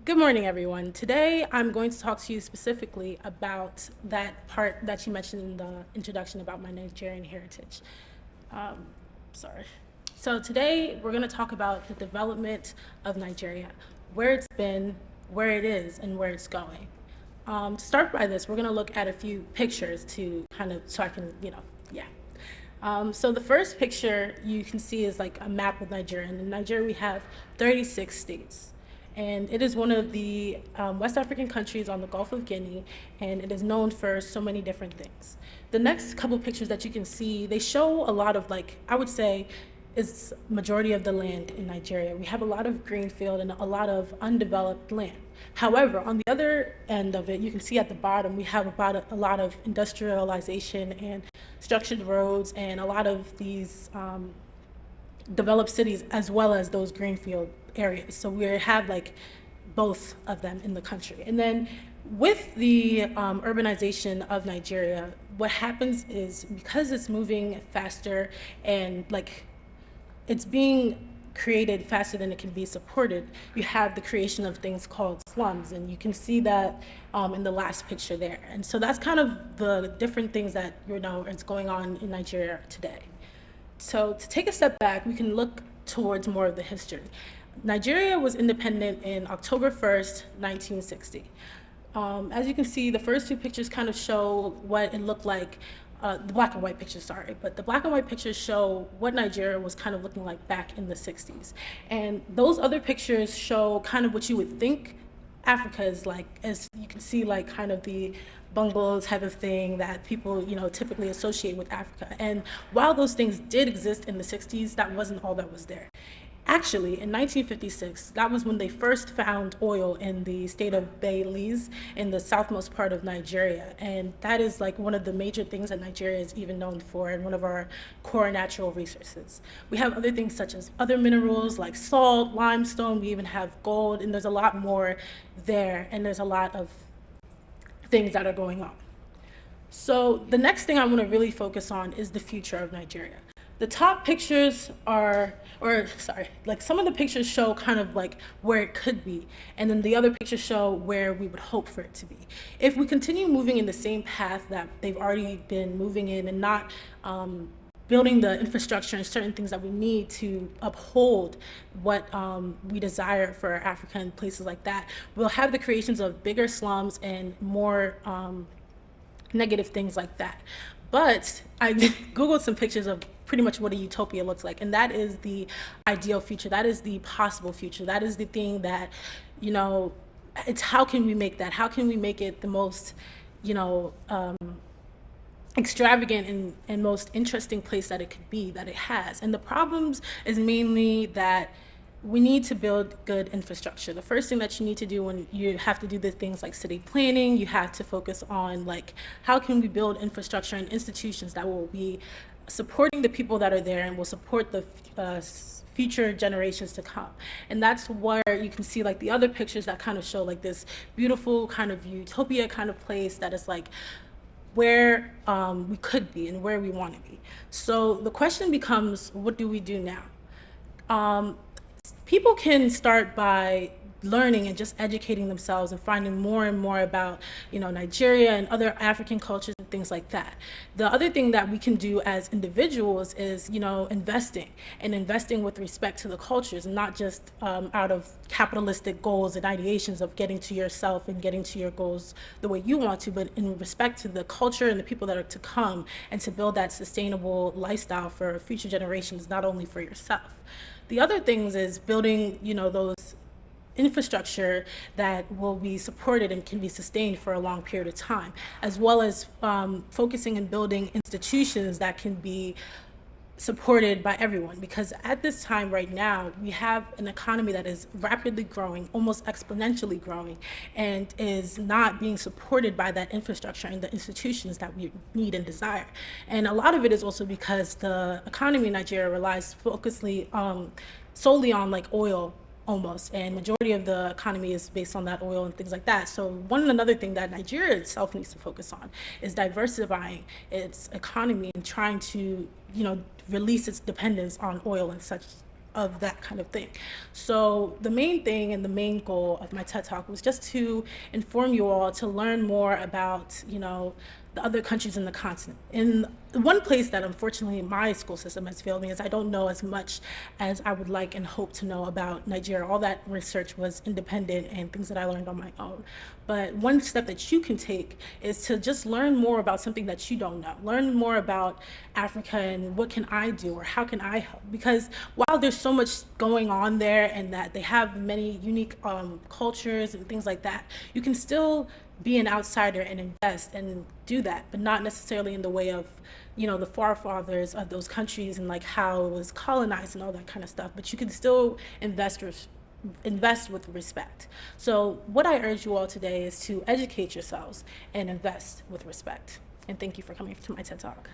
Good morning, everyone. Today, I'm going to talk to you specifically about that part that you mentioned in the introduction about my Nigerian heritage. Um, sorry. So today, we're going to talk about the development of Nigeria, where it's been, where it is, and where it's going. To start by this, we're going to look at a few pictures to kind of, so I can, yeah. So the first picture you can see is like a map of Nigeria. And in Nigeria, we have 36 states. And it is one of the West African countries on the Gulf of Guinea, and it is known for so many different things. The next couple pictures that you can see, they show a lot of, like, I would say, is majority of the land in Nigeria. We have a lot of greenfield and a lot of undeveloped land. However, on the other end of it, you can see at the bottom, we have about a lot of industrialization and structured roads and a lot of these developed cities as well as those greenfield areas. So we have like both of them in the country. And then with the urbanization of Nigeria, what happens is because it's moving faster and like it's being created faster than it can be supported, you have the creation of things called slums. And you can see that in the last picture there. And so that's kind of the different things that, is going on in Nigeria today. So to take a step back, we can look towards more of the history. Nigeria was independent in October 1st, 1960. As you can see, the first two pictures kind of show what it looked like, the black and white pictures, sorry, but the black and white pictures show what Nigeria was kind of looking like back in the 60s. And those other pictures show kind of what you would think Africa is like, as you can see, like kind of the bungalow type of thing that people, typically associate with Africa. And while those things did exist in the 60s, that wasn't all that was there. Actually, in 1956, that was when they first found oil in the state of Belize in the southmost part of Nigeria. And that is like one of the major things that Nigeria is even known for and one of our core natural resources. We have other things such as other minerals like salt, limestone, we even have gold, and there's a lot more there, and there's a lot of things that are going on. So the next thing I want to really focus on is the future of Nigeria. The top pictures some of the pictures show kind of like where it could be, and then the other pictures show where we would hope for it to be. If we continue moving in the same path that they've already been moving in and not building the infrastructure and certain things that we need to uphold what we desire for Africa and places like that, we'll have the creations of bigger slums and more negative things like that. But I Googled some pictures of pretty much what a utopia looks like, and that is the ideal future. That is the possible future. That is the thing that, it's how can we make that? How can we make it the most, extravagant and most interesting place that it could be, that it has? And the problems is mainly that we need to build good infrastructure. The first thing that you need to do when you have to do the things like city planning, you have to focus on like how can we build infrastructure and institutions that will be supporting the people that are there and will support the future generations to come. And that's where you can see like the other pictures that kind of show like this beautiful kind of utopia kind of place that is like where we could be and where we want to be. So the question becomes, what do we do now? People can start by learning and just educating themselves and finding more and more about, Nigeria and other African cultures and things like that. The other thing that we can do as individuals is, investing with respect to the cultures, and not just out of capitalistic goals and ideations of getting to yourself and getting to your goals the way you want to, but in respect to the culture and the people that are to come, and to build that sustainable lifestyle for future generations, not only for yourself. The other things is building, those infrastructure that will be supported and can be sustained for a long period of time, as well as focusing and building institutions that can be supported by everyone. Because at this time right now, we have an economy that is rapidly growing, almost exponentially growing, and is not being supported by that infrastructure and the institutions that we need and desire. And a lot of it is also because the economy in Nigeria relies solely on like oil almost, and majority of the economy is based on that oil and things like that. So another thing that Nigeria itself needs to focus on is diversifying its economy and trying to, release its dependence on oil and such of that kind of thing. So the main thing and the main goal of my TED Talk was just to inform you all to learn more about, the other countries in the continent. In one place that unfortunately my school system has failed me is I don't know as much as I would like and hope to know about Nigeria. All that research was independent and things that I learned on my own. But one step that you can take is to just learn more about something that you don't know. Learn more about Africa and what can I do or how can I help? Because while there's so much going on there and that they have many unique cultures and things like that, you can still be an outsider and invest and do that, but not necessarily in the way of, the forefathers of those countries and like how it was colonized and all that kind of stuff. But you can still invest with respect. So what I urge you all today is to educate yourselves and invest with respect. And thank you for coming to my TED Talk.